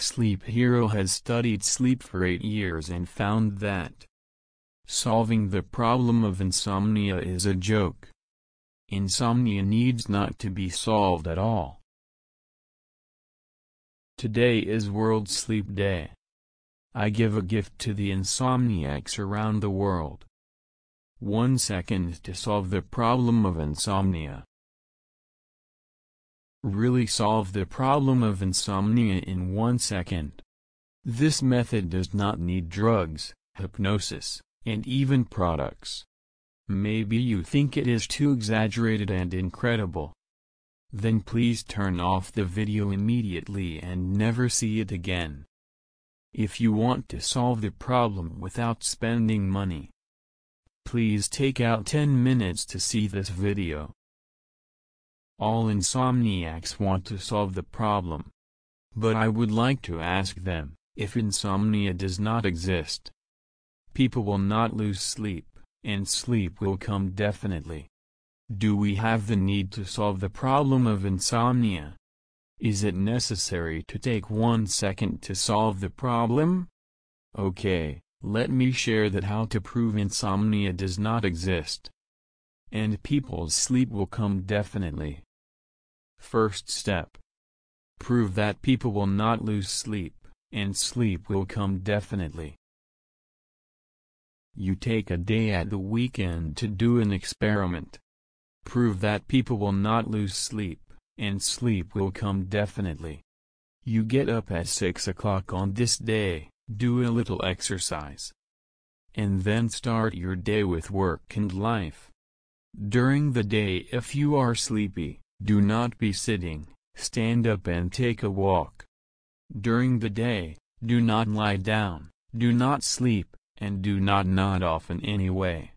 Sleep Hero has studied sleep for 8 years and found that solving the problem of insomnia is a joke. Insomnia needs not to be solved at all. Today is World Sleep Day. I give a gift to the insomniacs around the world. 1 second to solve the problem of insomnia. Really solve the problem of insomnia in 1 second. This method does not need drugs, hypnosis, and even products. Maybe you think it is too exaggerated and incredible. Then please turn off the video immediately and never see it again. If you want to solve the problem without spending money, please take out 10 minutes to see this video. All insomniacs want to solve the problem. But I would like to ask them, if insomnia does not exist, people will not lose sleep, and sleep will come definitely. Do we have the need to solve the problem of insomnia? Is it necessary to take 1 second to solve the problem? Okay, let me share that how to prove insomnia does not exist, and people's sleep will come definitely. First step. Prove that people will not lose sleep, and sleep will come definitely. You take a day at the weekend to do an experiment. Prove that people will not lose sleep, and sleep will come definitely. You get up at 6 o'clock on this day, do a little exercise, and then start your day with work and life. During the day, if you are sleepy, do not be sitting, stand up and take a walk. During the day, do not lie down, do not sleep, and do not nod off in any way.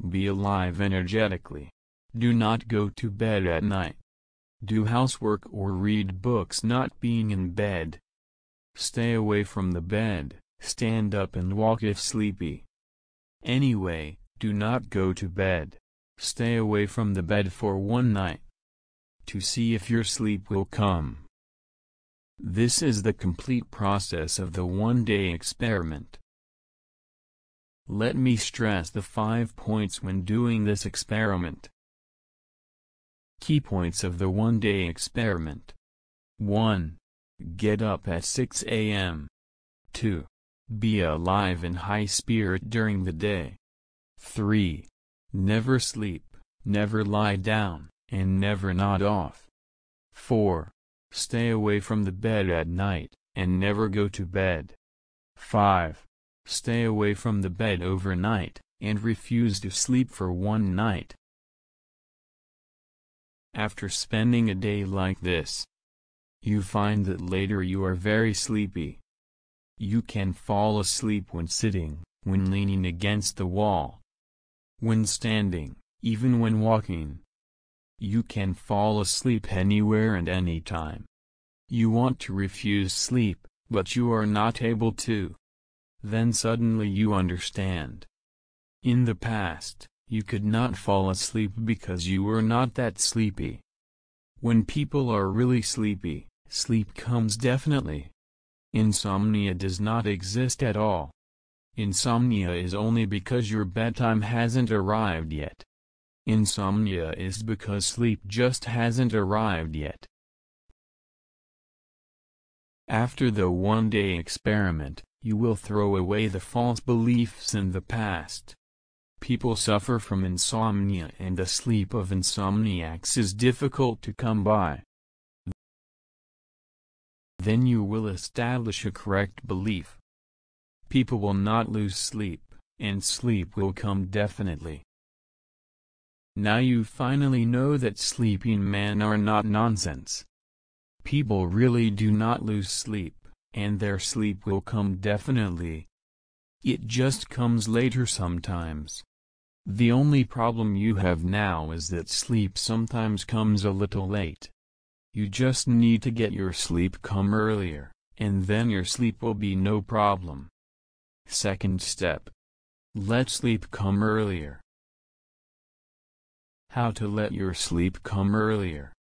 Be alive energetically. Do not go to bed at night. Do housework or read books not being in bed. Stay away from the bed, stand up and walk if sleepy. Anyway, do not go to bed. Stay away from the bed for 1 night, to see if your sleep will come. This is the complete process of the 1-day experiment. Let me stress the 5 points when doing this experiment. Key points of the 1-day experiment. 1. Get up at 6 a.m. 2. Be alive and high spirit during the day. 3. Never sleep, never lie down, and never nod off. 4. Stay away from the bed at night, and never go to bed. 5. Stay away from the bed overnight, and refuse to sleep for 1 night. After spending a day like this, you find that later you are very sleepy. You can fall asleep when sitting, when leaning against the wall, when standing, even when walking. You can fall asleep anywhere and anytime. You want to refuse sleep, but you are not able to. Then suddenly you understand. In the past, you could not fall asleep because you were not that sleepy. When people are really sleepy, sleep comes definitely. Insomnia does not exist at all. Insomnia is only because your bedtime hasn't arrived yet. Insomnia is because sleep just hasn't arrived yet. After the 1-day experiment, you will throw away the false beliefs in the past. People suffer from insomnia and the sleep of insomniacs is difficult to come by. Then you will establish a correct belief. People will not lose sleep, and sleep will come definitely. Now you finally know that sleeping men are not nonsense. People really do not lose sleep, and their sleep will come definitely. It just comes later sometimes. The only problem you have now is that sleep sometimes comes a little late. You just need to get your sleep come earlier, and then your sleep will be no problem. Second step. Let sleep come earlier. How to let your sleep come earlier.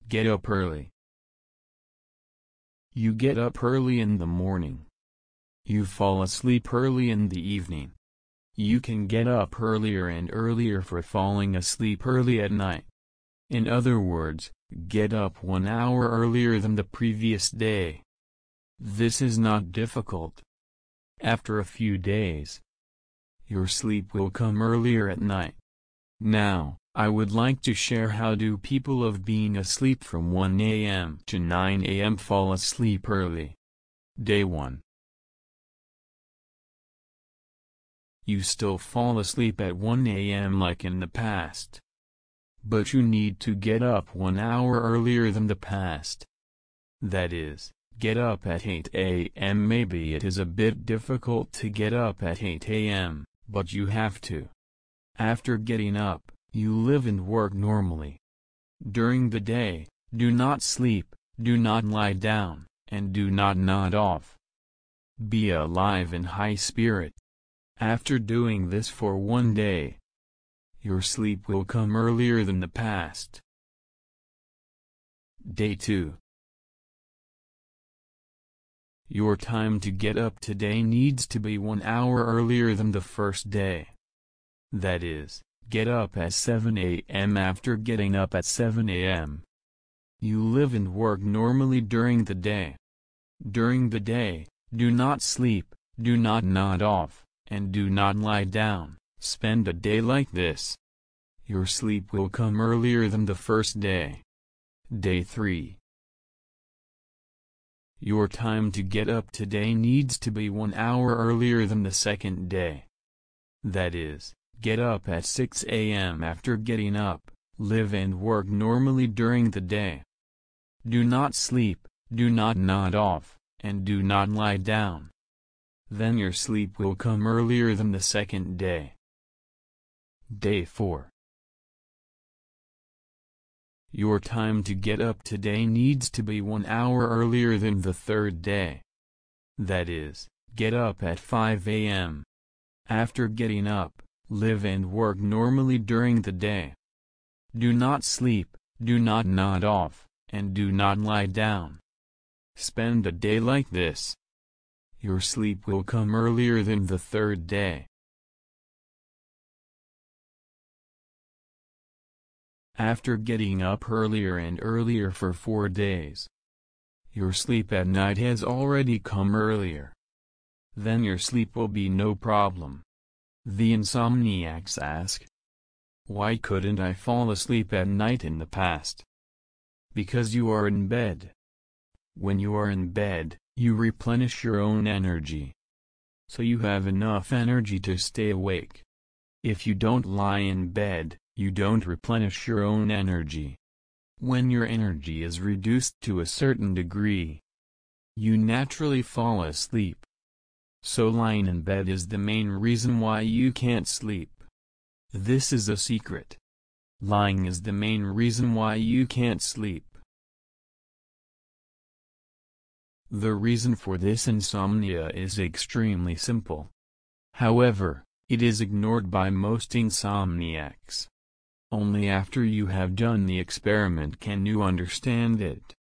Get up early. You get up early in the morning. You fall asleep early in the evening. You can get up earlier and earlier for falling asleep early at night. In other words, get up 1 hour earlier than the previous day. This is not difficult. After a few days, your sleep will come earlier at night. Now, I would like to share how do people of being asleep from 1 a.m. to 9 a.m. fall asleep early. Day 1. You still fall asleep at 1 a.m. like in the past. But you need to get up 1 hour earlier than the past. That is, get up at 8 a.m. Maybe it is a bit difficult to get up at 8 a.m., but you have to. After getting up, you live and work normally. During the day, do not sleep, do not lie down, and do not nod off. Be alive and high spirit. After doing this for 1 day, your sleep will come earlier than the past. Day 2. Your time to get up today needs to be 1 hour earlier than the first day. That is, get up at 7 a.m. After getting up at 7 a.m., you live and work normally during the day. During the day, do not sleep, do not nod off, and do not lie down. Spend a day like this. Your sleep will come earlier than the first day. Day 3. Your time to get up today needs to be 1 hour earlier than the second day. That is, get up at 6 a.m. After getting up, live and work normally during the day. Do not sleep, do not nod off, and do not lie down. Then your sleep will come earlier than the second day. Day 4. Your time to get up today needs to be 1 hour earlier than the third day. That is, get up at 5 a.m. After getting up, live and work normally during the day. Do not sleep, do not nod off, and do not lie down. Spend a day like this. Your sleep will come earlier than the third day. After getting up earlier and earlier for 4 days, your sleep at night has already come earlier. Then your sleep will be no problem. The insomniacs ask, why couldn't I fall asleep at night in the past? Because you are in bed. When you are in bed, you replenish your own energy. So you have enough energy to stay awake. If you don't lie in bed, you don't replenish your own energy. When your energy is reduced to a certain degree, you naturally fall asleep. So lying in bed is the main reason why you can't sleep. This is a secret. Lying is the main reason why you can't sleep. The reason for this insomnia is extremely simple. However, it is ignored by most insomniacs. Only after you have done the experiment can you understand it.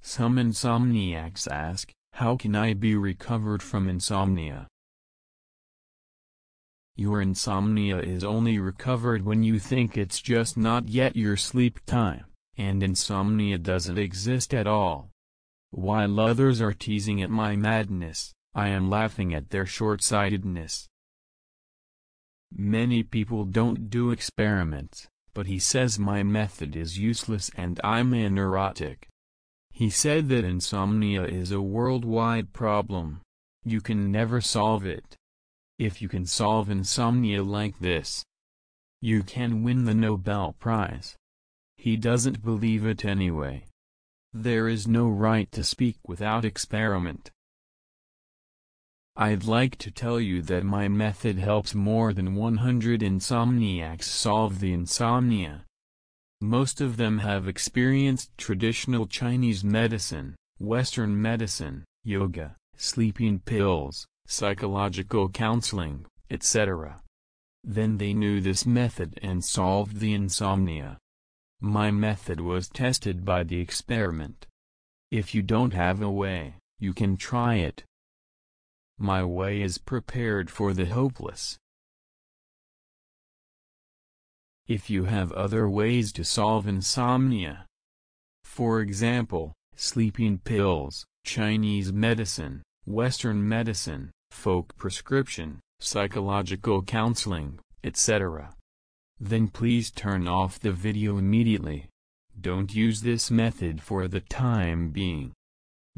Some insomniacs ask, how can I be recovered from insomnia? Your insomnia is only recovered when you think it's just not yet your sleep time, and insomnia doesn't exist at all. While others are teasing at my madness, I am laughing at their short-sightedness. Many people don't do experiments, but he says my method is useless and I'm a neurotic. He said that insomnia is a worldwide problem. You can never solve it. If you can solve insomnia like this, you can win the Nobel Prize. He doesn't believe it anyway. There is no right to speak without experiment. I'd like to tell you that my method helps more than 100 insomniacs solve the insomnia. Most of them have experienced traditional Chinese medicine, Western medicine, yoga, sleeping pills, psychological counseling, etc. Then they knew this method and solved the insomnia. My method was tested by the experiment. If you don't have a way, you can try it. My way is prepared for the hopeless. If you have other ways to solve insomnia, for example, sleeping pills, Chinese medicine, Western medicine, folk prescription, psychological counseling, etc., then please turn off the video immediately. Don't use this method for the time being,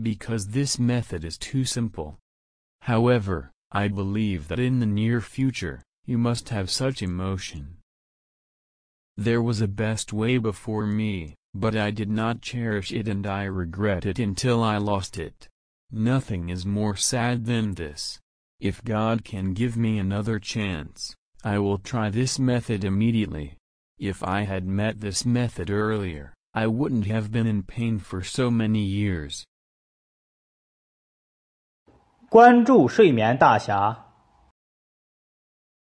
because this method is too simple. However, I believe that in the near future, you must have such emotion. There was a best way before me, but I did not cherish it and I regret it until I lost it. Nothing is more sad than this. If God can give me another chance, I will try this method immediately. If I had met this method earlier, I wouldn't have been in pain for so many years. 关注睡眠大侠